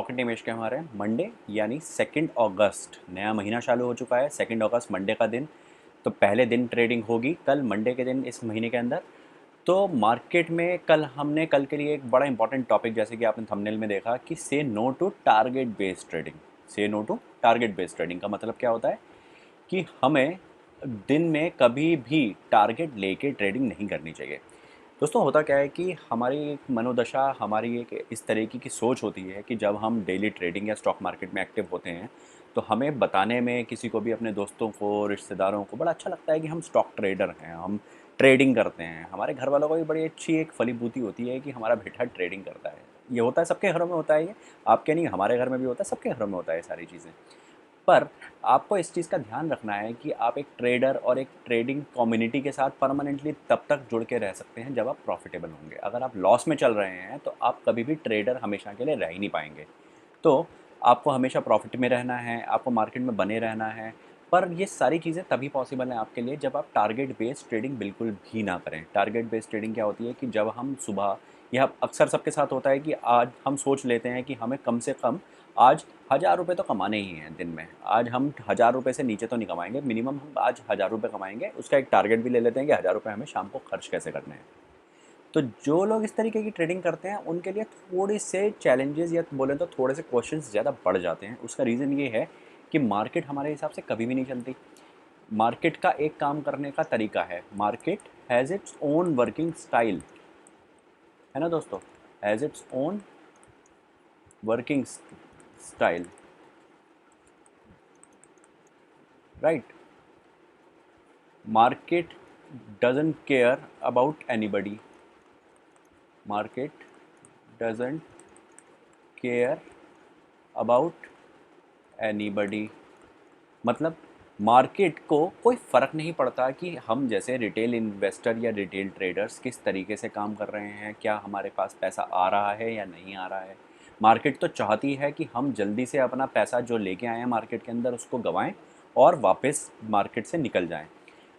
Pocket image के हमारे Monday यानी 2 अगस्त नया महीना चालू हो चुका है। 2 अगस्त मंडे का दिन, तो पहले दिन ट्रेडिंग होगी कल मंडे के दिन इस महीने के अंदर। तो मार्केट में कल के लिए एक बड़ा इंपॉर्टेंट टॉपिक, जैसे कि आपने थंबनेल में देखा कि say no to target based trading. Say no to target based trading का मतलब क्या होता है कि हमें दिन में कभी भी टारगेट लेके ट्रेडिंग नहीं करनी चाहिए। दोस्तों, होता क्या है कि हमारी एक मनोदशा, हमारी एक इस तरीके की सोच होती है कि जब हम डेली ट्रेडिंग या स्टॉक मार्केट में एक्टिव होते हैं तो हमें बताने में किसी को भी, अपने दोस्तों को, रिश्तेदारों को बड़ा अच्छा लगता है कि हम स्टॉक ट्रेडर हैं, हम ट्रेडिंग करते हैं। हमारे घर वालों को भी बड़ी अच्छी एक फलीभूति होती है कि हमारा बेटा ट्रेडिंग करता है। ये होता है, सबके घरों में होता है। ये आपके नहीं, हमारे घर में भी होता है, सबके घरों में होता है ये सारी चीज़ें। पर आपको इस चीज़ का ध्यान रखना है कि आप एक ट्रेडर और एक ट्रेडिंग कम्युनिटी के साथ परमानेंटली तब तक जुड़ के रह सकते हैं जब आप प्रॉफिटेबल होंगे। अगर आप लॉस में चल रहे हैं तो आप कभी भी ट्रेडर हमेशा के लिए रह ही नहीं पाएंगे। तो आपको हमेशा प्रॉफिट में रहना है, आपको मार्केट में बने रहना है। पर ये सारी चीज़ें तभी पॉसिबल हैं आपके लिए जब आप टारगेट बेस्ड ट्रेडिंग बिल्कुल भी ना करें। टारगेट बेस्ड ट्रेडिंग क्या होती है कि जब हम सुबह, यह अक्सर सबके साथ होता है कि आज हम सोच लेते हैं कि हमें कम से कम आज 1000 रुपये तो कमाने ही हैं दिन में। आज हम 1000 रुपये से नीचे तो नहीं कमाएंगे, मिनिमम हम आज 1000 रुपये कमाएंगे। उसका एक टारगेट भी ले लेते हैं कि 1000 रुपये हमें शाम को खर्च कैसे करने हैं। तो जो लोग इस तरीके की ट्रेडिंग करते हैं उनके लिए थोड़े से चैलेंजेस, या बोलें तो थोड़े से क्वेश्चंस ज़्यादा बढ़ जाते हैं। उसका रीज़न ये है कि मार्केट हमारे हिसाब से कभी भी नहीं चलती। मार्केट का एक काम करने का तरीका है। Market has its own working style, है ना दोस्तों? Has its own working style, right? Market doesn't care about anybody. Market doesn't care about anybody. मतलब मार्केट को कोई फ़र्क नहीं पड़ता कि हम जैसे रिटेल इन्वेस्टर या रिटेल ट्रेडर्स किस तरीके से काम कर रहे हैं, क्या हमारे पास पैसा आ रहा है या नहीं आ रहा है। मार्केट तो चाहती है कि हम जल्दी से अपना पैसा जो लेके आए हैं मार्केट के अंदर उसको गंवाएं और वापस मार्केट से निकल जाएं।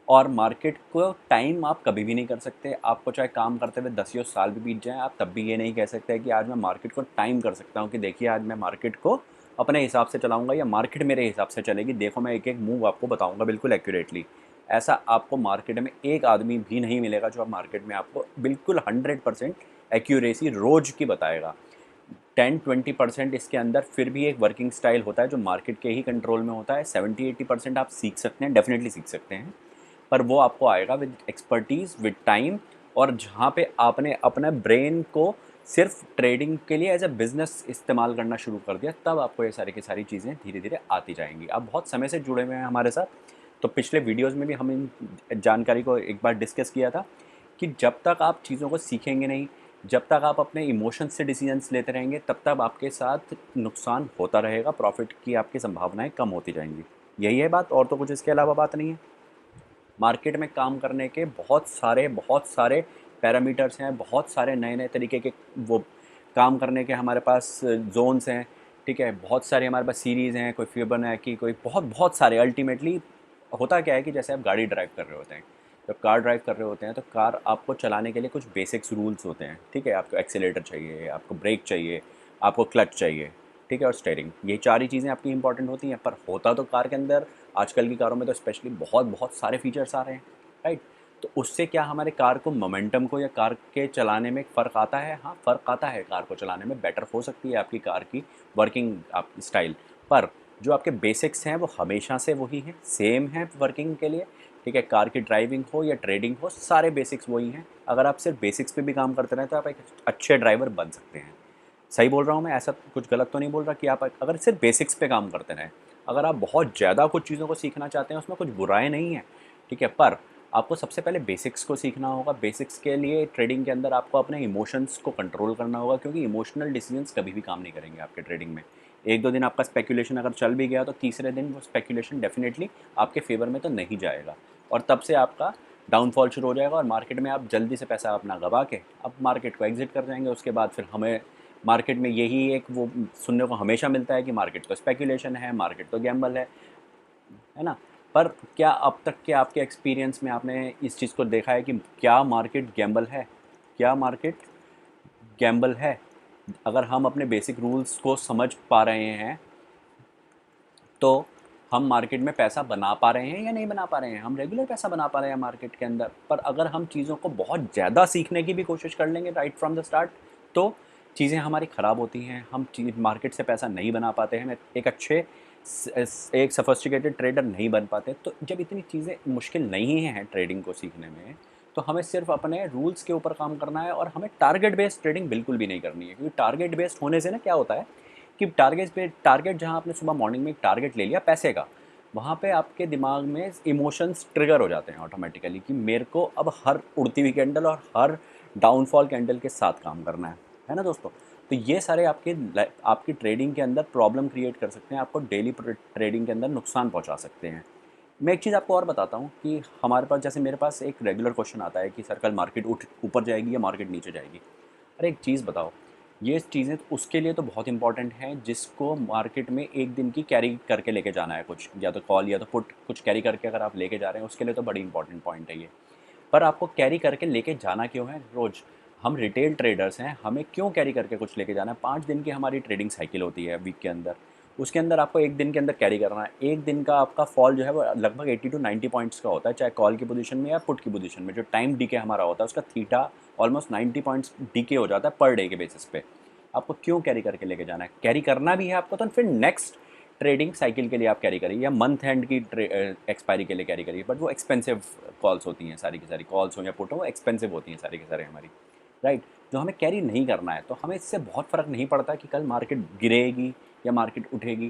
और मार्केट को टाइम आप कभी भी नहीं कर सकते। आपको चाहे काम करते हुए 10 साल भी बीत जाएं, आप तब भी ये नहीं कह सकते कि आज मैं मार्केट को टाइम कर सकता हूँ कि देखिए आज मैं मार्केट को अपने हिसाब से चलाऊंगा या मार्केट मेरे हिसाब से चलेगी। देखो, मैं एक एक मूव आपको बताऊंगा बिल्कुल एक्यूरेटली। ऐसा आपको मार्केट में एक आदमी भी नहीं मिलेगा जो आप मार्केट में आपको बिल्कुल 100% एक्यूरेसी रोज की बताएगा। 10-20% इसके अंदर फिर भी एक वर्किंग स्टाइल होता है जो मार्केट के ही कंट्रोल में होता है। 70-80% आप सीख सकते हैं, डेफिनेटली सीख सकते हैं। पर वो आपको आएगा विद एक्सपर्टीज़, विद टाइम। और जहाँ पे आपने अपने ब्रेन को सिर्फ ट्रेडिंग के लिए एज अ बिज़नेस इस्तेमाल करना शुरू कर दिया, तब आपको ये सारी की सारी चीज़ें धीरे धीरे आती जाएंगी। आप बहुत समय से जुड़े हुए हैं हमारे साथ, तो पिछले वीडियोज़ में भी हम इन जानकारी को एक बार डिस्कस किया था कि जब तक आप चीज़ों को सीखेंगे नहीं, जब तक आप अपने इमोशंस से डिसीजंस लेते रहेंगे, तब तक आपके साथ नुकसान होता रहेगा, प्रॉफिट की आपकी संभावनाएं कम होती जाएंगी। यही है बात, और तो कुछ इसके अलावा बात नहीं है। मार्केट में काम करने के बहुत सारे पैरामीटर्स हैं, बहुत सारे नए नए तरीके के वो काम करने के हमारे पास जोन्स हैं। ठीक है, बहुत सारे हमारे पास सीरीज़ हैं, कोई फिबोनाची, कोई बहुत बहुत सारे। अल्टीमेटली होता क्या है कि जैसे आप गाड़ी ड्राइव कर रहे होते हैं, जब कार ड्राइव कर रहे होते हैं तो कार आपको चलाने के लिए कुछ बेसिक्स रूल्स होते हैं। ठीक है, आपको एक्सीलेटर चाहिए, आपको ब्रेक चाहिए, आपको क्लच चाहिए, ठीक है, और स्टीयरिंग। ये चार ही चीज़ें आपकी इंपॉर्टेंट होती हैं। पर होता तो कार के अंदर, आजकल की कारों में तो स्पेशली बहुत बहुत सारे फीचर्स आ रहे हैं, राइट? तो उससे क्या हमारे कार को, मोमेंटम को, या कार के चलाने में फ़र्क आता है? हाँ, फ़र्क आता है। कार को चलाने में बेटर हो सकती है आपकी कार की वर्किंग आप स्टाइल। पर जो आपके बेसिक्स हैं वो हमेशा से वही हैं, सेम हैं वर्किंग के लिए। ठीक है, कार की ड्राइविंग हो या ट्रेडिंग हो, सारे बेसिक्स वही हैं। अगर आप सिर्फ बेसिक्स पे भी काम करते रहें तो आप एक अच्छे ड्राइवर बन सकते हैं। सही बोल रहा हूँ मैं? ऐसा कुछ गलत तो नहीं बोल रहा कि आप अगर सिर्फ बेसिक्स पे काम करते रहें। अगर आप बहुत ज़्यादा कुछ चीज़ों को सीखना चाहते हैं, उसमें कुछ बुराई नहीं है, ठीक है। पर आपको सबसे पहले बेसिक्स को सीखना होगा। बेसिक्स के लिए ट्रेडिंग के अंदर आपको अपने इमोशंस को कंट्रोल करना होगा, क्योंकि इमोशनल डिसीजंस कभी भी काम नहीं करेंगे आपके ट्रेडिंग में। एक दो दिन आपका स्पेकुलेशन अगर चल भी गया तो तीसरे दिन वो स्पेकुलेशन डेफिनेटली आपके फेवर में तो नहीं जाएगा, और तब से आपका डाउनफॉल शुरू हो जाएगा और मार्केट में आप जल्दी से पैसा अपना गवा के अब मार्केट को एग्जिट कर जाएंगे। उसके बाद फिर हमें मार्केट में यही एक वो सुनने को हमेशा मिलता है कि मार्केट तो स्पेकुलेशन है, मार्केट तो गैम्बल है ना? पर क्या अब तक के आपके एक्सपीरियंस में आपने इस चीज़ को देखा है कि क्या मार्केट गैम्बल है? क्या मार्केट गैम्बल है? अगर हम अपने बेसिक रूल्स को समझ पा रहे हैं तो हम मार्केट में पैसा बना पा रहे हैं या नहीं बना पा रहे हैं, हम रेगुलर पैसा बना पा रहे हैं मार्केट के अंदर। पर अगर हम चीज़ों को बहुत ज़्यादा सीखने की भी कोशिश कर लेंगे राइट फ्रॉम द स्टार्ट, तो चीज़ें हमारी ख़राब होती हैं, हम चीज मार्केट से पैसा नहीं बना पाते हैं, एक अच्छे एक सफिस्टिकेटेड ट्रेडर नहीं बन पाते। तो जब इतनी चीज़ें मुश्किल नहीं हैं ट्रेडिंग को सीखने में, तो हमें सिर्फ अपने रूल्स के ऊपर काम करना है और हमें टारगेट बेस्ड ट्रेडिंग बिल्कुल भी नहीं करनी है। क्योंकि टारगेट बेस्ड होने से ना क्या होता है कि टारगेट जहाँ आपने सुबह मॉर्निंग में एक टारगेट ले लिया पैसे का, वहाँ पे आपके दिमाग में इमोशंस ट्रिगर हो जाते हैं ऑटोमेटिकली कि मेरे को अब हर उड़ती हुई कैंडल और हर डाउनफॉल कैंडल के साथ काम करना है ना दोस्तों। तो ये सारे आपकी ट्रेडिंग के अंदर प्रॉब्लम क्रिएट कर सकते हैं, आपको डेली ट्रेडिंग के अंदर नुकसान पहुंचा सकते हैं। मैं एक चीज़ आपको और बताता हूँ कि हमारे पास, जैसे मेरे पास एक रेगुलर क्वेश्चन आता है कि सर कल मार्केट ऊपर जाएगी या मार्केट नीचे जाएगी। अरे एक चीज़ बताओ, ये चीज़ें तो उसके लिए तो बहुत इंपॉर्टेंट हैं जिसको मार्केट में एक दिन की कैरी करके लेके जाना है, कुछ या तो कॉल या तो पुट कुछ कैरी करके अगर आप लेके जा रहे हैं, उसके लिए तो बड़ी इंपॉर्टेंट पॉइंट है ये। पर आपको कैरी करके लेके जाना क्यों है रोज़? हम रिटेल ट्रेडर्स हैं, हमें क्यों कैरी करके कुछ लेके जाना है? 5 दिन की हमारी ट्रेडिंग साइकिल होती है वीक के अंदर, उसके अंदर आपको एक दिन के अंदर कैरी करना है। एक दिन का आपका फॉल जो है वो लगभग 80 टू 90 पॉइंट्स का होता है, चाहे कॉल की पोजीशन में या पुट की पोजीशन में। जो टाइम डीके हमारा होता है उसका थीटा ऑलमोस्ट 90 पॉइंट्स डीके हो जाता है पर डे के बेसिस पे। आपको क्यों कैरी करके लेके जाना है? कैरी करना भी है आपको तो फिर नेक्स्ट ट्रेडिंग साइकिल के लिए आप कैरी करिए या मंथ एंड की एक्सपायरी के लिए कैरी करिए। बट वो एक्सपेंसिव कॉल्स होती हैं, सारी की सारी कॉल्स हो या पुट हो, वो एक्सपेंसिव होती हैं सारी की सारी हमारी, राइट। जो हमें कैरी नहीं करना है, तो हमें इससे बहुत फ़र्क नहीं पड़ता कि कल मार्केट गिरेगी या मार्केट उठेगी,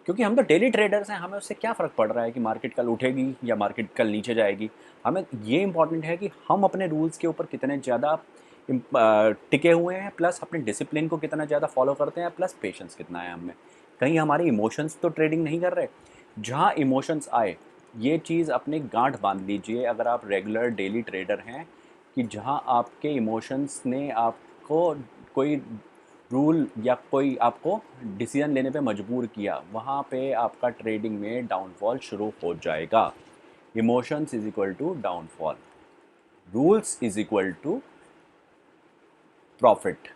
क्योंकि हम तो डेली ट्रेडर्स हैं। हमें उससे क्या फ़र्क पड़ रहा है कि मार्केट कल उठेगी या मार्केट कल नीचे जाएगी। हमें ये इंपॉर्टेंट है कि हम अपने रूल्स के ऊपर कितने ज़्यादा टिके हुए हैं, प्लस अपने डिसिप्लिन को कितना ज़्यादा फॉलो करते हैं, प्लस पेशेंस कितना है हमें। कहीं हमारे इमोशंस तो ट्रेडिंग नहीं कर रहे। जहाँ इमोशंस आए, ये चीज़ अपने गांठ बांध लीजिए अगर आप रेगुलर डेली ट्रेडर हैं, कि जहाँ आपके इमोशंस ने आपको कोई रूल या कोई आपको डिसीजन लेने पे मजबूर किया, वहाँ पे आपका ट्रेडिंग में डाउनफॉल शुरू हो जाएगा। Emotions is equal to downfall, rules is equal to profit.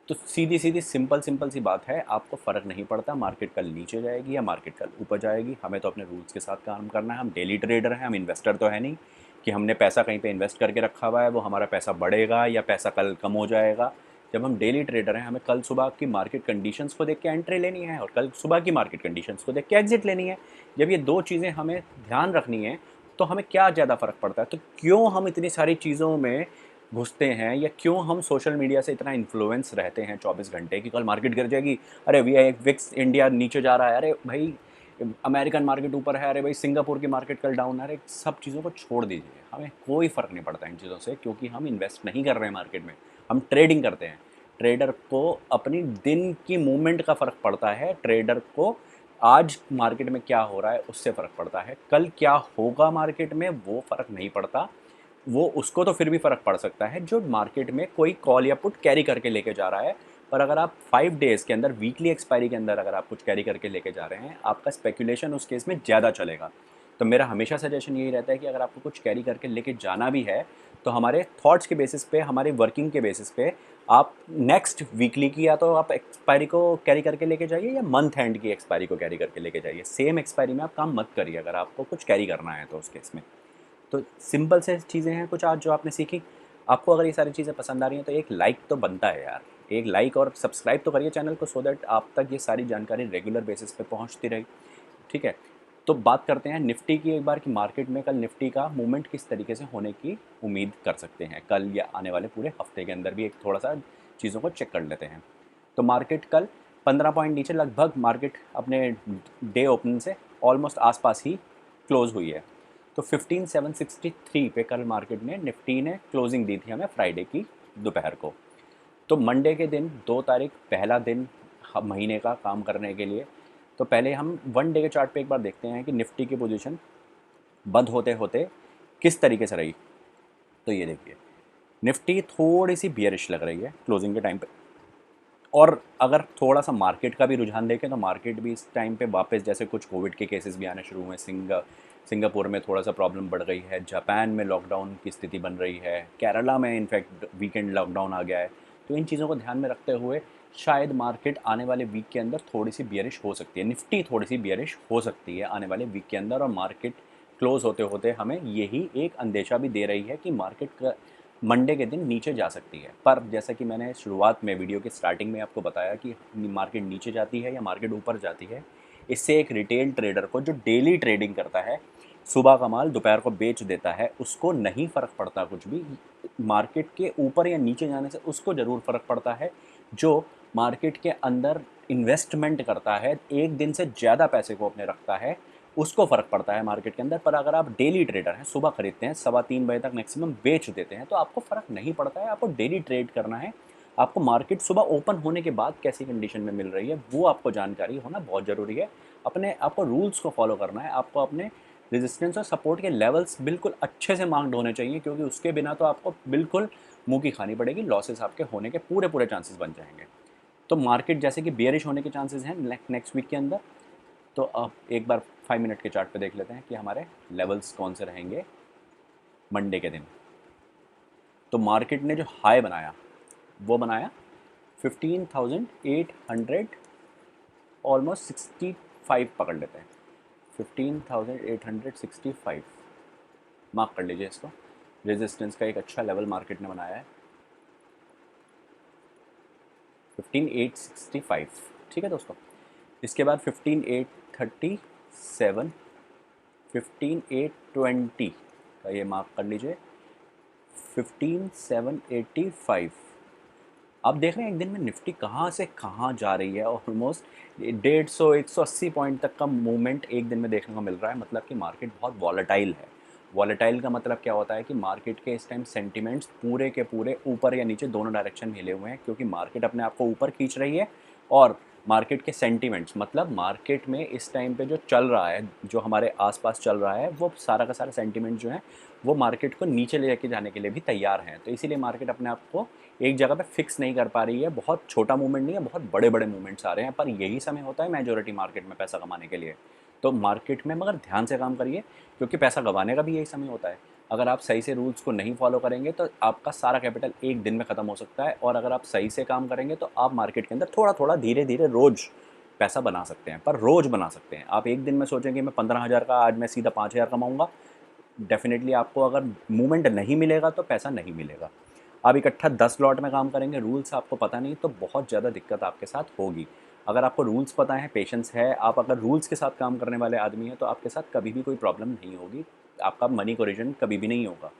तो सीधी सीधी सिंपल सिंपल सी बात है, आपको फ़र्क नहीं पड़ता मार्केट कल नीचे जाएगी या मार्केट कल ऊपर जाएगी। हमें तो अपने रूल्स के साथ काम करना है। हम डेली ट्रेडर हैं, हम इन्वेस्टर तो है नहीं कि हमने पैसा कहीं पे इन्वेस्ट करके रखा हुआ है, वो हमारा पैसा बढ़ेगा या पैसा कल कम हो जाएगा। जब हम डेली ट्रेडर हैं, हमें कल सुबह की मार्केट कंडीशंस को देख के एंट्री लेनी है और कल सुबह की मार्केट कंडीशंस को देख के एग्जिट लेनी है। जब ये दो चीज़ें हमें ध्यान रखनी है, तो हमें क्या ज़्यादा फ़र्क पड़ता है? तो क्यों हम इतनी सारी चीज़ों में घुसते हैं, या क्यों हम सोशल मीडिया से इतना इन्फ्लुएंस रहते हैं 24 घंटे कि कल मार्केट गिर जाएगी, अरे विक्स इंडिया नीचे जा रहा है, अरे भाई अमेरिकन मार्केट ऊपर है, अरे भाई सिंगापुर की मार्केट कल डाउन है। अरे सब चीज़ों को छोड़ दीजिए, हमें कोई फ़र्क नहीं पड़ता इन चीज़ों से, क्योंकि हम इन्वेस्ट नहीं कर रहे हैं मार्केट में, हम ट्रेडिंग करते हैं। ट्रेडर को अपनी दिन की मूवमेंट का फ़र्क पड़ता है, ट्रेडर को आज मार्केट में क्या हो रहा है उससे फ़र्क पड़ता है, कल क्या होगा मार्केट में वो फ़र्क नहीं पड़ता। वो उसको तो फिर भी फ़र्क पड़ सकता है जो मार्केट में कोई कॉल या पुट कैरी करके लेके जा रहा है। पर अगर आप 5 डेज़ के अंदर, वीकली एक्सपायरी के अंदर अगर आप कुछ कैरी करके लेके जा रहे हैं, आपका स्पेकुलेशन उस केस में ज़्यादा चलेगा। तो मेरा हमेशा सजेशन यही रहता है कि अगर आपको कुछ कैरी करके लेके जाना भी है, तो हमारे थॉट्स के बेसिस पे, हमारे वर्किंग के बेसिस पे आप नेक्स्ट वीकली की या तो आप एक्सपायरी को कैरी करके लेके जाइए या मंथ एंड की एक्सपायरी को कैरी करके लेके जाइए। सेम एक्सपायरी में आप काम मत करिए अगर आपको कुछ कैरी करना है तो उस केस में। तो सिंपल से चीज़ें हैं कुछ आज जो आपने सीखी। आपको अगर ये सारी चीज़ें पसंद आ रही हैं तो एक लाइक तो बनता है यार, एक लाइक और सब्सक्राइब तो करिए चैनल को, सो दैट आप तक ये सारी जानकारी रेगुलर बेसिस पे पहुंचती रहे। ठीक है, तो बात करते हैं निफ्टी की एक बार कि मार्केट में कल निफ्टी का मूवमेंट किस तरीके से होने की उम्मीद कर सकते हैं कल या आने वाले पूरे हफ्ते के अंदर भी। एक थोड़ा सा चीज़ों को चेक कर लेते हैं। तो मार्केट कल 15 पॉइंट नीचे लगभग मार्केट अपने डे ओपनिंग से ऑलमोस्ट आसपास ही क्लोज हुई है। तो 15763 पे कल मार्केट में निफ्टी ने क्लोजिंग दी थी हमें फ्राइडे की दोपहर को। तो मंडे के दिन 2 तारीख पहला दिन महीने का काम करने के लिए। तो पहले हम 1 डे के चार्ट पे एक बार देखते हैं कि निफ्टी की पोजीशन बंद होते होते किस तरीके से रही। तो ये देखिए, निफ्टी थोड़ी सी बियरिश लग रही है क्लोजिंग के टाइम पे, और अगर थोड़ा सा मार्केट का भी रुझान देखें तो मार्केट भी इस टाइम पे वापस, जैसे कुछ कोविड के केसेस भी आने शुरू हुए, सिंगापुर में थोड़ा सा प्रॉब्लम बढ़ गई है, जापान में लॉकडाउन की स्थिति बन रही है, केरला में इनफैक्ट वीकेंड लॉकडाउन आ गया है। तो इन चीज़ों को ध्यान में रखते हुए शायद मार्केट आने वाले वीक के अंदर थोड़ी सी बियरिश हो सकती है, निफ्टी थोड़ी सी बियरिश हो सकती है आने वाले वीक के अंदर, और मार्केट क्लोज होते होते हमें यही एक अंदेशा भी दे रही है कि मार्केट का मंडे के दिन नीचे जा सकती है। पर जैसा कि मैंने शुरुआत में वीडियो के स्टार्टिंग में आपको बताया कि मार्केट नीचे जाती है या मार्केट ऊपर जाती है, इससे एक रिटेल ट्रेडर को जो डेली ट्रेडिंग करता है, सुबह का माल दोपहर को बेच देता है, उसको नहीं फ़र्क पड़ता कुछ भी मार्केट के ऊपर या नीचे जाने से। उसको ज़रूर फ़र्क पड़ता है जो मार्केट के अंदर इन्वेस्टमेंट करता है, एक दिन से ज़्यादा पैसे को अपने रखता है, उसको फ़र्क पड़ता है मार्केट के अंदर। पर अगर आप डेली ट्रेडर हैं, सुबह खरीदते हैं, 3:15 बजे तक मैक्सिमम बेच देते हैं, तो आपको फ़र्क नहीं पड़ता है। आपको डेली ट्रेड करना है, आपको मार्केट सुबह ओपन होने के बाद कैसी कंडीशन में मिल रही है वो आपको जानकारी होना बहुत ज़रूरी है। अपने आपको रूल्स को फॉलो करना है, आपको अपने रेजिस्टेंस और सपोर्ट के लेवल्स बिल्कुल अच्छे से मार्क्ड होने चाहिए, क्योंकि उसके बिना तो आपको बिल्कुल मुँह की खानी पड़ेगी, लॉसेस आपके होने के पूरे पूरे चांसेस बन जाएंगे। तो मार्केट जैसे कि बेयरिश होने के चांसेस हैं नेक्स्ट वीक के अंदर। तो अब एक बार 5 मिनट के चार्ट पे देख लेते हैं कि हमारे लेवल्स कौन से रहेंगे मंडे के दिन। तो मार्केट ने जो हाई बनाया वो बनाया 15,800, ऑलमोस्ट 65 पकड़ लेते हैं, 15,865 मार्क कर लीजिए इसको। रेजिस्टेंस का एक अच्छा लेवल मार्केट ने बनाया है 15,865। ठीक है दोस्तों, इसके बाद 15,837, 15,820 का ये मार्क कर लीजिए, 15,785। आप देख रहे हैं एक दिन में निफ्टी कहाँ से कहाँ जा रही है, ऑलमोस्ट 150-180 पॉइंट तक का मूवमेंट एक दिन में देखने को मिल रहा है। मतलब कि मार्केट बहुत वॉलेटाइल है। वॉलेटाइल का मतलब क्या होता है कि मार्केट के इस टाइम सेंटिमेंट्स पूरे के पूरे ऊपर या नीचे दोनों डायरेक्शन में हिले हुए हैं, क्योंकि मार्केट अपने आप को ऊपर खींच रही है, और मार्केट के सेंटिमेंट्स मतलब मार्केट में इस टाइम पे जो चल रहा है, जो हमारे आसपास चल रहा है, वो सारा का सारा सेंटिमेंट जो है वो मार्केट को नीचे ले जाके जाने के लिए भी तैयार हैं। तो इसीलिए मार्केट अपने आप को एक जगह पे फिक्स नहीं कर पा रही है। बहुत छोटा मूवमेंट नहीं है, बहुत बड़े बड़े मूवमेंट्स आ रहे हैं, पर यही समय होता है मेजोरिटी मार्केट में पैसा कमाने के लिए। तो मार्केट में मगर ध्यान से काम करिए, क्योंकि पैसा गंवाने का भी यही समय होता है। अगर आप सही से रूल्स को नहीं फॉलो करेंगे तो आपका सारा कैपिटल एक दिन में ख़त्म हो सकता है, और अगर आप सही से काम करेंगे तो आप मार्केट के अंदर थोड़ा थोड़ा धीरे धीरे रोज़ पैसा बना सकते हैं। पर रोज़ बना सकते हैं। आप एक दिन में सोचेंगे मैं 15,000 का आज मैं सीधा 5,000 कमाऊँगा, डेफिनेटली आपको अगर मूवमेंट नहीं मिलेगा तो पैसा नहीं मिलेगा। आप इकट्ठा 10 लॉट में काम करेंगे, रूल्स आपको पता नहीं, तो बहुत ज़्यादा दिक्कत आपके साथ होगी। अगर आपको रूल्स पता है, पेशेंस है, आप अगर रूल्स के साथ काम करने वाले आदमी हैं, तो आपके साथ कभी भी कोई प्रॉब्लम नहीं होगी, आपका मनी कोरिजन कभी भी नहीं होगा।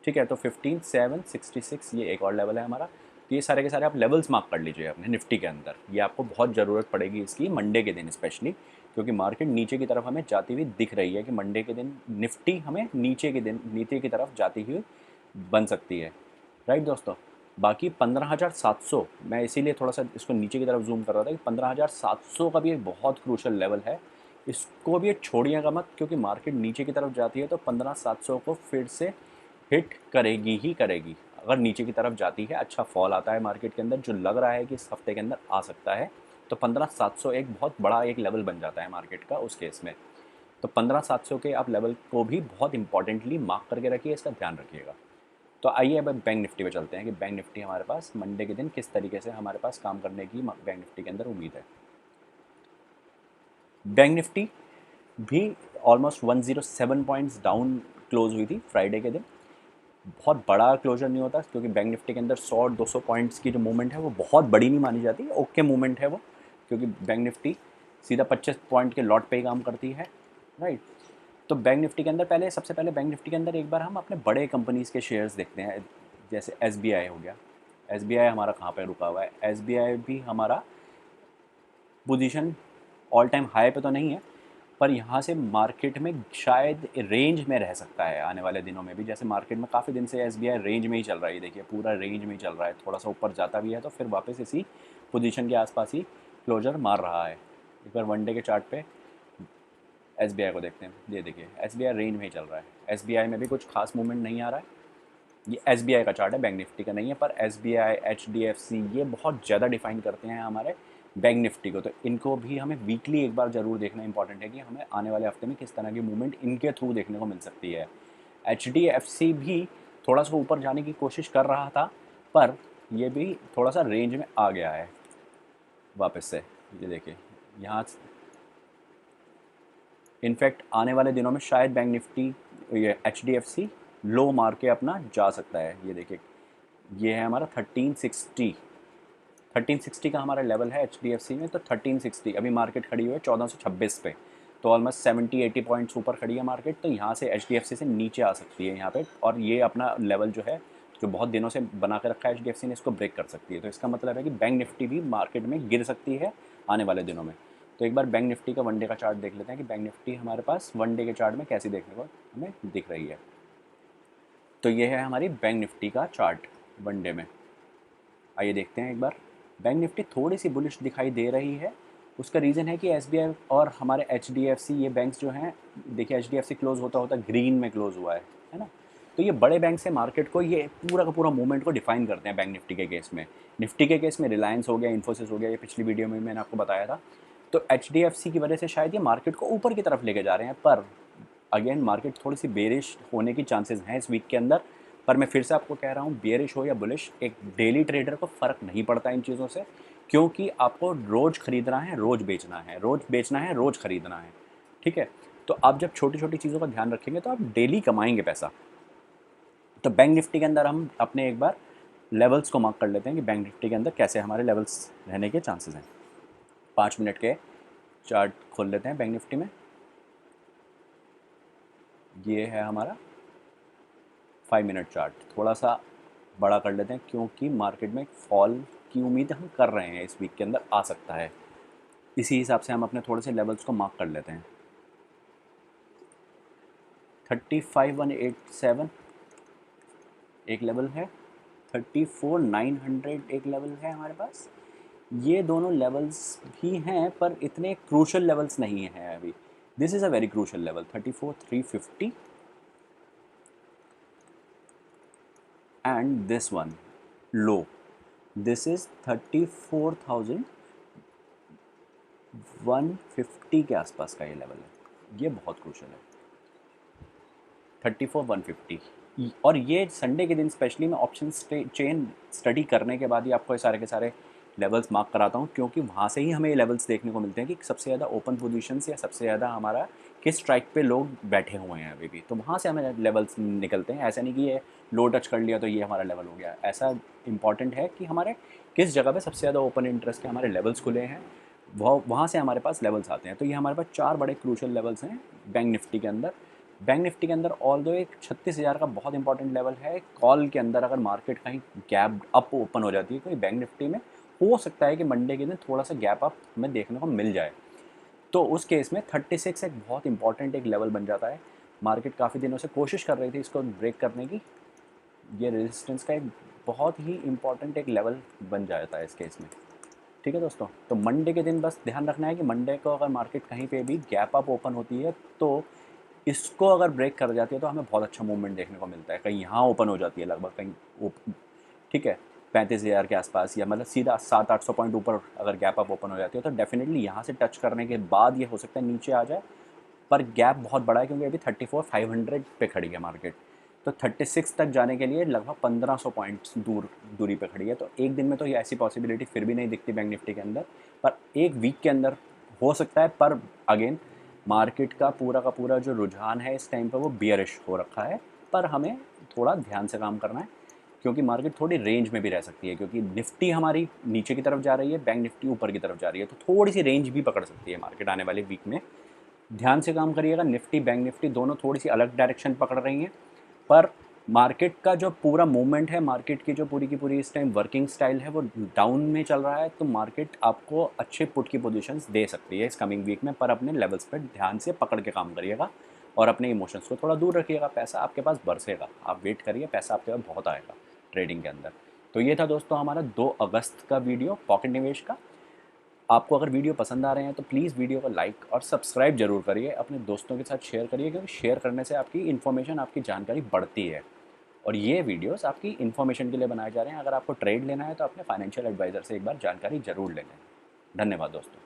ठीक है, तो 15,766 ये एक और लेवल है हमारा। तो ये सारे के सारे आप लेवल्स मार्क कर लीजिए अपने निफ्टी के अंदर। ये आपको बहुत ज़रूरत पड़ेगी इसकी मंडे के दिन स्पेशली, क्योंकि मार्केट नीचे की तरफ हमें जाती हुई दिख रही है कि मंडे के दिन निफ्टी हमें नीचे की तरफ जाती हुई बन सकती है। राइट दोस्तों, बाकी 15,700, मैं इसीलिए थोड़ा सा इसको नीचे की तरफ जूम कर रहा था कि 15,700 का भी एक बहुत क्रूशल लेवल है। इसको भी छोड़िएगा मत, क्योंकि मार्केट नीचे की तरफ जाती है तो 15,700 को फिर से हिट करेगी ही करेगी। अगर नीचे की तरफ जाती है, अच्छा फॉल आता है मार्केट के अंदर, जो लग रहा है कि इस हफ्ते के अंदर आ सकता है, तो 15,700 एक बहुत बड़ा एक लेवल बन जाता है मार्केट का उस केस में। तो 15,700 के आप लेवल को भी बहुत इंपॉर्टेंटली मार्क करके रखिए, इसका ध्यान रखिएगा। तो आइए अब बैंक निफ्टी पे चलते हैं कि बैंक निफ्टी हमारे पास मंडे के दिन किस तरीके से हमारे पास काम करने की बैंक निफ्टी के अंदर उम्मीद है। बैंक निफ्टी भी ऑलमोस्ट 107 पॉइंट्स डाउन क्लोज हुई थी फ्राइडे के दिन। बहुत बड़ा क्लोजर नहीं होता, क्योंकि बैंक निफ्टी के अंदर 100-200 पॉइंट्स की जो मूवमेंट है वो बहुत बड़ी नहीं मानी जाती, ओके मूवमेंट है वो, क्योंकि बैंक निफ्टी सीधा 25 पॉइंट के लॉट पे ही काम करती है। राइट, तो बैंक निफ्टी के अंदर सबसे पहले बैंक निफ्टी के अंदर एक बार हम अपने बड़े कंपनीज़ के शेयर्स देखते हैं। जैसे एसबीआई हो गया, एसबीआई हमारा कहाँ पे रुका हुआ है, एसबीआई भी हमारा पोजीशन ऑल टाइम हाई पे तो नहीं है, पर यहाँ से मार्केट में शायद रेंज में रह सकता है आने वाले दिनों में भी। जैसे मार्केट में काफ़ी दिन से एसबीआई रेंज में ही चल रहा है, देखिए पूरा रेंज में ही चल रहा है, थोड़ा सा ऊपर जाता भी है तो फिर वापस इसी पोजीशन के आसपास ही क्लोजर मार रहा है। एक बार वन डे के चार्ट पे एसबीआई को देखते हैं, ये देखिए एसबीआई रेंज में ही चल रहा है, एसबीआई में भी कुछ खास मूवमेंट नहीं आ रहा है। ये एसबीआई का चार्ट है, बैंक निफ्टी का नहीं है, पर एसबीआई, एचडीएफसी ये बहुत ज़्यादा डिफाइन करते हैं हमारे बैंक निफ्टी को। तो इनको भी हमें वीकली एक बार ज़रूर देखना इंपॉर्टेंट है कि हमें आने वाले हफ्ते में किस तरह की मूवमेंट इनके थ्रू देखने को मिल सकती है। एचडीएफसी भी थोड़ा सा ऊपर जाने की कोशिश कर रहा था, पर ये भी थोड़ा सा रेंज में आ गया है। वापस से ये देखिए यहाँ इनफैक्ट आने वाले दिनों में शायद बैंक निफ्टी ये HDFC लो मार के अपना जा सकता है। ये देखिए ये है हमारा 1360 का हमारा लेवल है HDFC में। तो 1360 अभी मार्केट खड़ी हुई है 1426 पे, तो ऑलमोस्ट 70-80 पॉइंट्स ऊपर खड़ी है मार्केट। तो यहाँ से HDFC से नीचे आ सकती है यहाँ पे, और ये अपना लेवल जो है जो बहुत दिनों से बना के रखा है HDFC ने, इसको ब्रेक कर सकती है। तो इसका मतलब है कि बैंक निफ्टी भी मार्केट में गिर सकती है आने वाले दिनों में। तो एक बार बैंक निफ्टी का वन डे का चार्ट देख लेते हैं कि बैंक निफ्टी हमारे पास वन डे के चार्ट में कैसी देखने को हमें दिख रही है। तो ये है हमारी बैंक निफ्टी का चार्ट वन डे में। आइए देखते हैं एक बार। बैंक निफ्टी थोड़ी सी बुलिश दिखाई दे रही है। उसका रीज़न है कि SBI और हमारे HDFC ये बैंक्स जो हैं, देखिए HDFC क्लोज़ होता होता ग्रीन में क्लोज़ हुआ है ना। तो ये बड़े बैंक से मार्केट को ये पूरा का पूरा मूवमेंट को डिफाइन करते हैं बैंक निफ्टी के केस में। निफ्टी के केस में रिलायंस हो गया, इन्फोसिस हो गया, ये पिछली वीडियो में मैंने आपको बताया था। तो HDFC की वजह से शायद ये मार्केट को ऊपर की तरफ लेके जा रहे हैं, पर अगेन मार्केट थोड़ी सी बेरिश होने की चांसेस हैं इस वीक के अंदर। पर मैं फिर से आपको कह रहा हूँ, बेरिश हो या बुलिश, एक डेली ट्रेडर को फ़र्क नहीं पड़ता इन चीज़ों से, क्योंकि आपको रोज़ खरीदना है, रोज़ बेचना है, रोज़ बेचना है, रोज़ खरीदना है। ठीक है, तो आप जब छोटी छोटी चीज़ों का ध्यान रखेंगे तो आप डेली कमाएंगे पैसा। तो बैंक निफ्टी के अंदर हम अपने एक बार लेवल्स को मार्क कर लेते हैं कि बैंक निफ्टी के अंदर कैसे हमारे लेवल्स रहने के चांसेस हैं। 5 मिनट के चार्ट खोल लेते हैं बैंक निफ्टी में। ये है हमारा 5 मिनट चार्ट। थोड़ा सा बड़ा कर लेते हैं क्योंकि मार्केट में फॉल की उम्मीद हम कर रहे हैं, इस वीक के अंदर आ सकता है। इसी हिसाब से हम अपने थोड़े से लेवल्स को मार्क कर लेते हैं। 35,187 एक लेवल है, 34,900 एक लेवल है हमारे पास। ये दोनों लेवल्स भी हैं पर इतने क्रूशल लेवल्स नहीं हैं अभी। This is a very crucial level 34,350 and this one low, this is 34,150 के आसपास का ये लेवल है। ये बहुत क्रूशल है 34,150। और ये संडे के दिन स्पेशली मैं ऑप्शन चेन स्टडी करने के बाद ही आपको ये सारे के सारे लेवल्स मार्क कराता हूँ, क्योंकि वहाँ से ही हमें ये लेवल्स देखने को मिलते हैं कि सबसे ज़्यादा ओपन पोजीशंस या सबसे ज़्यादा हमारा किस स्ट्राइक पे लोग बैठे हुए हैं अभी भी। तो वहाँ से हमें लेवल्स निकलते हैं। ऐसा नहीं कि ये लो टच कर लिया तो ये हमारा लेवल हो गया। ऐसा इंपॉर्टेंट है कि हमारे किस जगह पे सबसे ज़्यादा ओपन इंटरेस्ट के हमारे लेवल्स खुले हैं, वहाँ से हमारे पास लेवल्स आते हैं। तो ये हमारे पास 4 बड़े क्रूशल लेवल्स हैं बैंक निफ्टी के अंदर। बैंक निफ्टी के अंदर ऑल्दो एक 36,000 का बहुत इंपॉर्टेंट लेवल है। कॉल के अंदर अगर मार्केट कहीं गैप अप ओपन हो जाती है क्योंकि बैंक निफ्टी में हो सकता है कि मंडे के दिन थोड़ा सा गैप अप हमें देखने को मिल जाए, तो उस केस में 36 एक बहुत इंपॉर्टेंट एक लेवल बन जाता है। मार्केट काफ़ी दिनों से कोशिश कर रही थी इसको ब्रेक करने की। ये रेजिस्टेंस का एक बहुत ही इंपॉर्टेंट एक लेवल बन जाता है इस केस में। ठीक है दोस्तों, तो मंडे के दिन बस ध्यान रखना है कि मंडे को अगर मार्केट कहीं पे भी गैप अप ओपन होती है तो इसको अगर ब्रेक कर जाती है तो हमें बहुत अच्छा मूवमेंट देखने को मिलता है। कहीं यहाँ ओपन हो जाती है लगभग कहीं ठीक है 35,000 के आसपास, या मतलब सीधा 700-800 पॉइंट ऊपर अगर गैप अप ओपन हो जाती है तो डेफिनेटली यहाँ से टच करने के बाद ये हो सकता है नीचे आ जाए। पर गैप बहुत बड़ा है क्योंकि अभी 34,500 पे खड़ी है मार्केट। तो 36 तक जाने के लिए लगभग 1500 पॉइंट्स दूरी पे खड़ी है। तो एक दिन में तो ये ऐसी पॉसिबिलिटी फिर भी नहीं दिखती बैंक निफ्टी के अंदर, पर एक वीक के अंदर हो सकता है। पर अगेन मार्केट का पूरा जो रुझान है इस टाइम पर वो बियरिश हो रखा है। पर हमें थोड़ा ध्यान से काम करना है क्योंकि मार्केट थोड़ी रेंज में भी रह सकती है, क्योंकि निफ्टी हमारी नीचे की तरफ जा रही है, बैंक निफ्टी ऊपर की तरफ जा रही है। तो थोड़ी सी रेंज भी पकड़ सकती है मार्केट आने वाले वीक में। ध्यान से काम करिएगा। निफ्टी बैंक निफ्टी दोनों थोड़ी सी अलग डायरेक्शन पकड़ रही हैं, पर मार्केट का जो पूरा मूवमेंट है, मार्केट की जो पूरी की पूरी इस टाइम वर्किंग स्टाइल है वो डाउन में चल रहा है। तो मार्केट आपको अच्छे पुट की पोजीशंस दे सकती है इस कमिंग वीक में, पर अपने लेवल्स पर ध्यान से पकड़ के काम करिएगा और अपने इमोशंस को थोड़ा दूर रखिएगा। पैसा आपके पास बरसेगा, आप वेट करिए, पैसा आपके पास बहुत आएगा ट्रेडिंग के अंदर। तो ये था दोस्तों हमारा 2 अगस्त का वीडियो पॉकेट निवेश का। आपको अगर वीडियो पसंद आ रहे हैं तो प्लीज़ वीडियो को लाइक और सब्सक्राइब जरूर करिए, अपने दोस्तों के साथ शेयर करिए, क्योंकि शेयर करने से आपकी इन्फॉर्मेशन, आपकी जानकारी बढ़ती है। और ये वीडियोस आपकी इन्फॉर्मेशन के लिए बनाए जा रहे हैं। अगर आपको ट्रेड लेना है तो अपने फाइनेंशियल एडवाइज़र से एक बार जानकारी ज़रूर ले लें। धन्यवाद दोस्तों।